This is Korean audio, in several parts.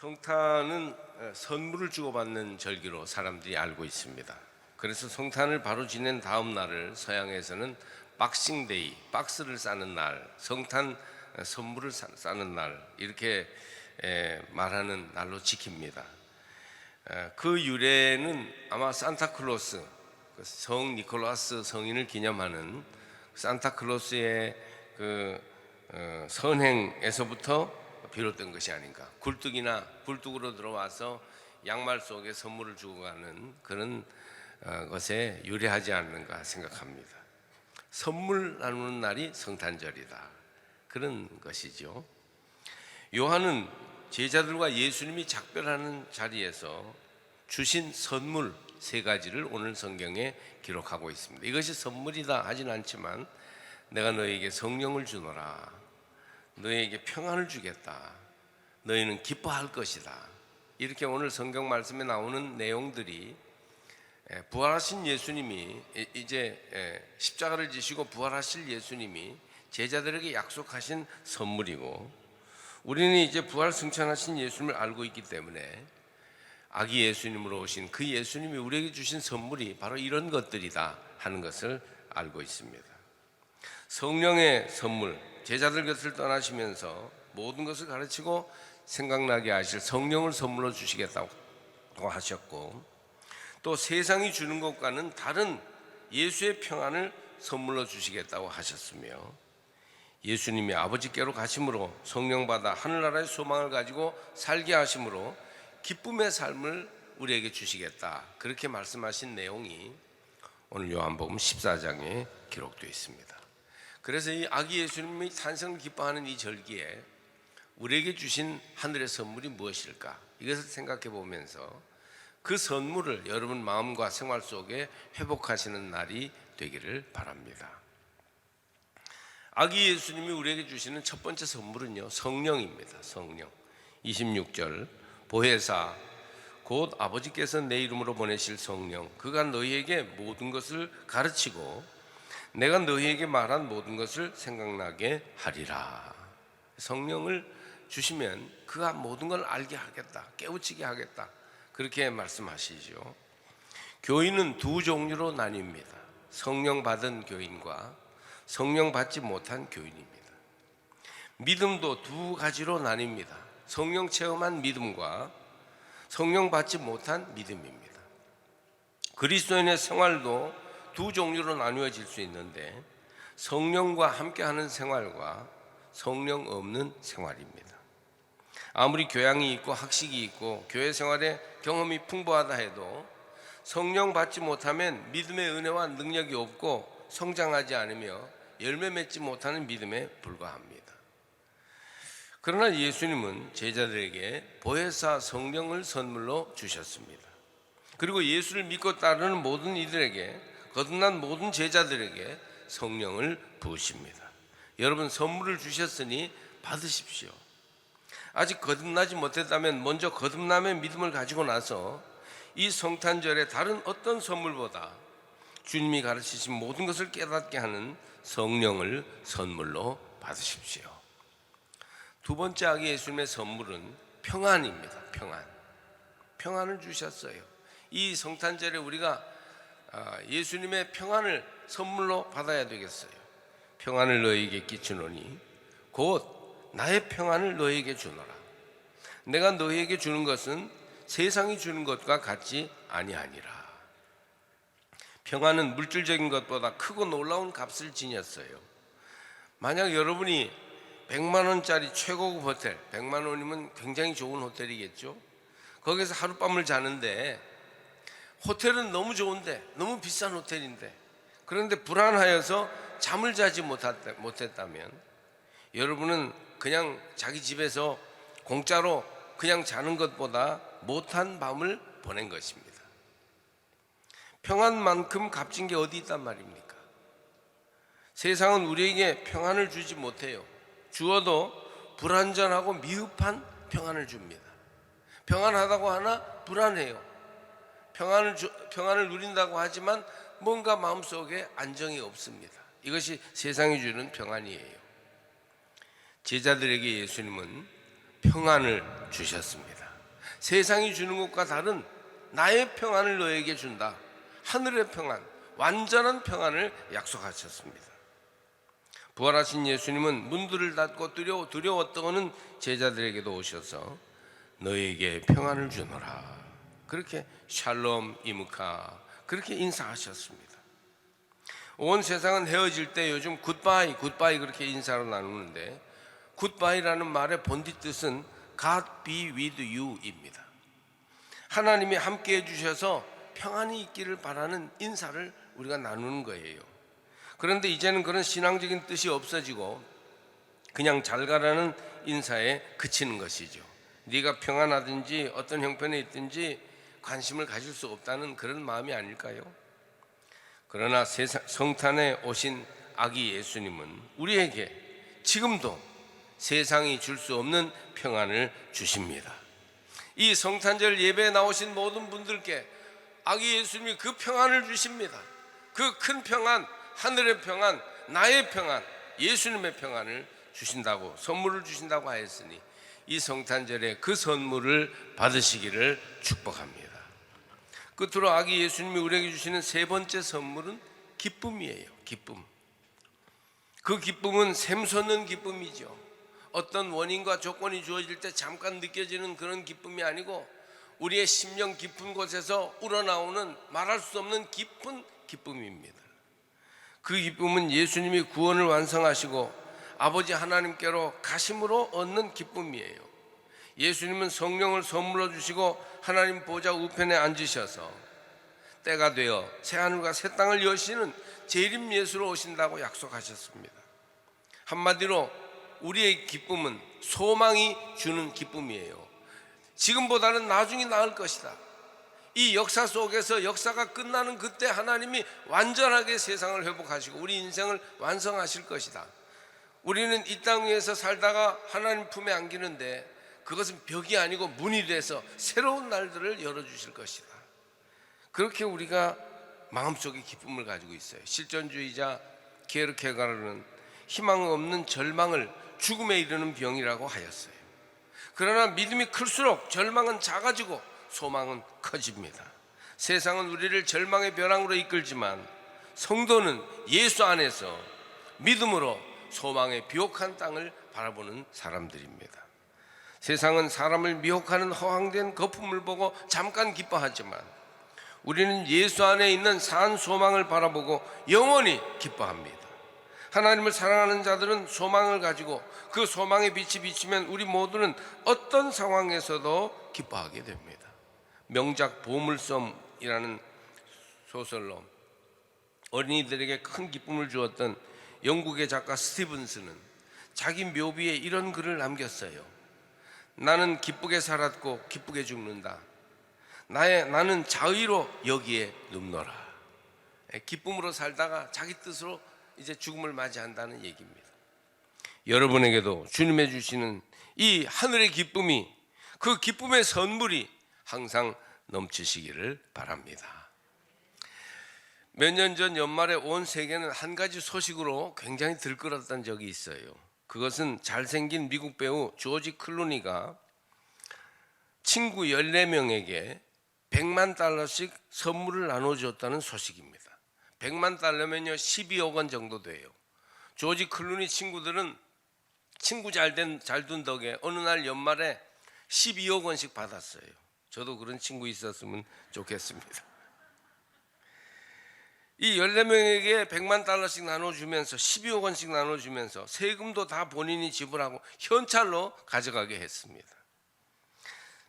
성탄은 선물을 주고받는 절기로 사람들이 알고 있습니다. 그래서 성탄을 바로 지낸 다음 날을 서양에서는 박싱데이, 박스를 싸는 날, 성탄 선물을 싸는 날 이렇게 말하는 날로 지킵니다. 그 유래는 아마 산타클로스, 성 니콜라스 성인을 기념하는 산타클로스의 그 선행에서부터 비롯된 것이 아닌가. 굴뚝으로 들어와서 양말 속에 선물을 주고 가는 그런 것에 유래하지 않는가 생각합니다. 선물 나누는 날이 성탄절이다, 그런 것이죠. 요한은 제자들과 예수님이 작별하는 자리에서 주신 선물 세 가지를 오늘 성경에 기록하고 있습니다. 이것이 선물이다 하진 않지만, 내가 너에게 성령을 주노라, 너에게 평안을 주겠다, 너희는 기뻐할 것이다, 이렇게 오늘 성경 말씀에 나오는 내용들이 부활하신 예수님이, 이제 십자가를 지시고 부활하실 예수님이 제자들에게 약속하신 선물이고, 우리는 이제 부활 승천하신 예수님을 알고 있기 때문에 아기 예수님으로 오신 그 예수님이 우리에게 주신 선물이 바로 이런 것들이다 하는 것을 알고 있습니다. 성령의 선물, 제자들 곁을 떠나시면서 모든 것을 가르치고 생각나게 하실 성령을 선물로 주시겠다고 하셨고, 또 세상이 주는 것과는 다른 예수의 평안을 선물로 주시겠다고 하셨으며, 예수님이 아버지께로 가심으로 성령 받아 하늘나라의 소망을 가지고 살게 하심으로 기쁨의 삶을 우리에게 주시겠다, 그렇게 말씀하신 내용이 오늘 요한복음 14장에 기록되어 있습니다. 그래서 이 아기 예수님이 탄생을 기뻐하는 이 절기에 우리에게 주신 하늘의 선물이 무엇일까, 이것을 생각해 보면서 그 선물을 여러분 마음과 생활 속에 회복하시는 날이 되기를 바랍니다. 아기 예수님이 우리에게 주시는 첫 번째 선물은요, 성령입니다. 성령. 26절, 보혜사 곧 아버지께서 내 이름으로 보내실 성령, 그가 너희에게 모든 것을 가르치고 내가 너희에게 말한 모든 것을 생각나게 하리라. 성령을 주시면 그가 모든 걸 알게 하겠다, 깨우치게 하겠다, 그렇게 말씀하시죠. 교인은 두 종류로 나뉩니다. 성령 받은 교인과 성령 받지 못한 교인입니다. 믿음도 두 가지로 나뉩니다. 성령 체험한 믿음과 성령 받지 못한 믿음입니다. 그리스도인의 생활도 두 종류로 나누어질 수 있는데, 성령과 함께하는 생활과 성령 없는 생활입니다. 아무리 교양이 있고 학식이 있고 교회 생활에 경험이 풍부하다 해도 성령 받지 못하면 믿음의 은혜와 능력이 없고 성장하지 않으며 열매 맺지 못하는 믿음에 불과합니다. 그러나 예수님은 제자들에게 보혜사 성령을 선물로 주셨습니다. 그리고 예수를 믿고 따르는 모든 이들에게, 거듭난 모든 제자들에게 성령을 부으십니다. 여러분, 선물을 주셨으니 받으십시오. 아직 거듭나지 못했다면 먼저 거듭남의 믿음을 가지고 나서 이 성탄절에 다른 어떤 선물보다 주님이 가르치신 모든 것을 깨닫게 하는 성령을 선물로 받으십시오. 두 번째 아기 예수님의 선물은 평안입니다. 평안을 주셨어요. 이 성탄절에 우리가 예수님의 평안을 선물로 받아야 되겠어요. 평안을 너희에게 끼치노니 곧 나의 평안을 너희에게 주노라. 내가 너희에게 주는 것은 세상이 주는 것과 같지 아니하니라. 평안은 물질적인 것보다 크고 놀라운 값을 지녔어요. 만약 여러분이 100만 원짜리 최고급 호텔, 100만 원이면 굉장히 좋은 호텔이겠죠. 거기서 하룻밤을 자는데, 호텔은 너무 좋은데, 너무 비싼 호텔인데, 그런데 불안하여서 잠을 자지 못했다면, 여러분은 그냥 자기 집에서 공짜로 그냥 자는 것보다 못한 밤을 보낸 것입니다. 평안만큼 값진 게 어디 있단 말입니까? 세상은 우리에게 평안을 주지 못해요. 주어도 불안전하고 미흡한 평안을 줍니다. 평안하다고 하나 불안해요. 평안을 누린다고 하지만 뭔가 마음속에 안정이 없습니다. 이것이 세상이 주는 평안이에요. 제자들에게 예수님은 평안을 주셨습니다. 세상이 주는 것과 다른 나의 평안을 너에게 준다. 하늘의 평안, 완전한 평안을 약속하셨습니다. 부활하신 예수님은 문들을 닫고 두려워 떠는 제자들에게도 오셔서 너에게 평안을 주노라. 그렇게 샬롬 이무카 그렇게 인사하셨습니다. 온 세상은 헤어질 때 요즘 굿바이 그렇게 인사로 나누는데, 굿바이라는 말의 본디 뜻은 God be with you입니다. 하나님이 함께 해주셔서 평안이 있기를 바라는 인사를 우리가 나누는 거예요. 그런데 이제는 그런 신앙적인 뜻이 없어지고 그냥 잘 가라는 인사에 그치는 것이죠. 네가 평안하든지 어떤 형편에 있든지 관심을 가질 수 없다는 그런 마음이 아닐까요? 그러나 성탄에 오신 아기 예수님은 우리에게 지금도 세상이 줄 수 없는 평안을 주십니다. 이 성탄절 예배에 나오신 모든 분들께 아기 예수님이 그 평안을 주십니다. 그 큰 평안, 하늘의 평안, 나의 평안, 예수님의 평안을 주신다고, 선물을 주신다고 하였으니 이 성탄절에 그 선물을 받으시기를 축복합니다. 끝으로 아기 예수님이 우리에게 주시는 세 번째 선물은 기쁨이에요. 기쁨. 그 기쁨은 샘솟는 기쁨이죠. 어떤 원인과 조건이 주어질 때 잠깐 느껴지는 그런 기쁨이 아니고 우리의 심령 깊은 곳에서 우러나오는 말할 수 없는 깊은 기쁨입니다. 그 기쁨은 예수님이 구원을 완성하시고 아버지 하나님께로 가심으로 얻는 기쁨이에요. 예수님은 성령을 선물로 주시고 하나님 보좌 우편에 앉으셔서 때가 되어 새하늘과 새 땅을 여시는 재림 예수로 오신다고 약속하셨습니다. 한마디로 우리의 기쁨은 소망이 주는 기쁨이에요. 지금보다는 나중이 나을 것이다. 이 역사 속에서 역사가 끝나는 그때 하나님이 완전하게 세상을 회복하시고 우리 인생을 완성하실 것이다. 우리는 이 땅 위에서 살다가 하나님 품에 안기는데 그것은 벽이 아니고 문이 돼서 새로운 날들을 열어주실 것이다. 그렇게 우리가 마음속에 기쁨을 가지고 있어요. 실존주의자 게르케가르는 희망 없는 절망을 죽음에 이르는 병이라고 하였어요. 그러나 믿음이 클수록 절망은 작아지고 소망은 커집니다. 세상은 우리를 절망의 벼랑으로 이끌지만 성도는 예수 안에서 믿음으로 소망의 비옥한 땅을 바라보는 사람들입니다. 세상은 사람을 미혹하는 허황된 거품을 보고 잠깐 기뻐하지만 우리는 예수 안에 있는 산 소망을 바라보고 영원히 기뻐합니다. 하나님을 사랑하는 자들은 소망을 가지고 그 소망의 빛이 비치면 우리 모두는 어떤 상황에서도 기뻐하게 됩니다. 명작 보물섬이라는 소설로 어린이들에게 큰 기쁨을 주었던 영국의 작가 스티븐스는 자기 묘비에 이런 글을 남겼어요. 나는 기쁘게 살았고 기쁘게 죽는다. 나는 자의로 여기에 눕노라. 기쁨으로 살다가 자기 뜻으로 이제 죽음을 맞이한다는 얘기입니다. 여러분에게도 주님의 주시는 이 하늘의 기쁨이, 그 기쁨의 선물이 항상 넘치시기를 바랍니다. 몇 년 전 연말에 온 세계는 한 가지 소식으로 굉장히 들끓었던 적이 있어요. 그것은 잘생긴 미국 배우 조지 클루니가 친구 14명에게 $1,000,000씩 선물을 나눠주었다는 소식입니다. $1,000,000면요 12억 원 정도 돼요. 조지 클루니 친구들은 친구 잘 둔 덕에 어느 날 연말에 12억 원씩 받았어요. 저도 그런 친구 있었으면 좋겠습니다. 이 14명에게 $1,000,000씩 나눠주면서 12억 원씩 나눠주면서 세금도 다 본인이 지불하고 현찰로 가져가게 했습니다.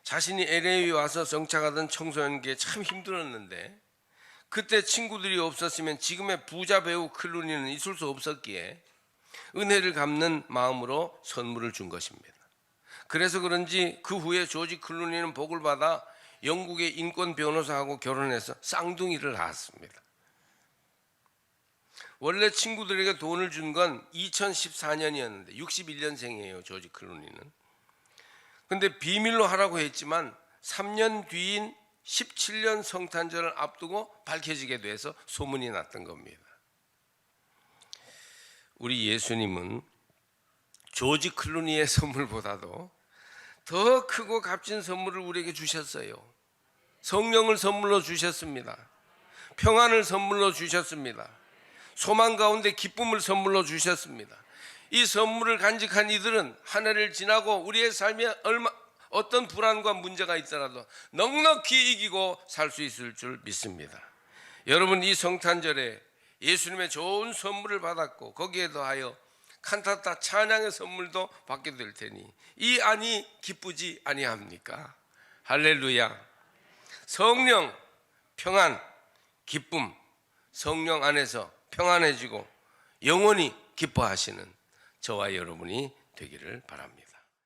자신이 LA에 와서 정착하던 청소년기에 참 힘들었는데 그때 친구들이 없었으면 지금의 부자 배우 클루니는 있을 수 없었기에 은혜를 갚는 마음으로 선물을 준 것입니다. 그래서 그런지 그 후에 조지 클루니는 복을 받아 영국의 인권 변호사하고 결혼해서 쌍둥이를 낳았습니다. 원래 친구들에게 돈을 준 건 2014년이었는데 61년생이에요 조지 클루니는. 근데 비밀로 하라고 했지만 3년 뒤인 17년 성탄절을 앞두고 밝혀지게 돼서 소문이 났던 겁니다. 우리 예수님은 조지 클루니의 선물보다도 더 크고 값진 선물을 우리에게 주셨어요. 성령을 선물로 주셨습니다. 평안을 선물로 주셨습니다. 소망 가운데 기쁨을 선물로 주셨습니다. 이 선물을 간직한 이들은 한 해를 지나고 우리의 삶에 어떤 불안과 문제가 있더라도 넉넉히 이기고 살 수 있을 줄 믿습니다. 여러분, 이 성탄절에 예수님의 좋은 선물을 받았고 거기에 더하여 칸타타 찬양의 선물도 받게 될 테니 이 안이 기쁘지 아니합니까? 할렐루야. 성령, 평안, 기쁨, 성령 안에서 평안해지고 영원히 기뻐하시는 저와 여러분이 되기를 바랍니다.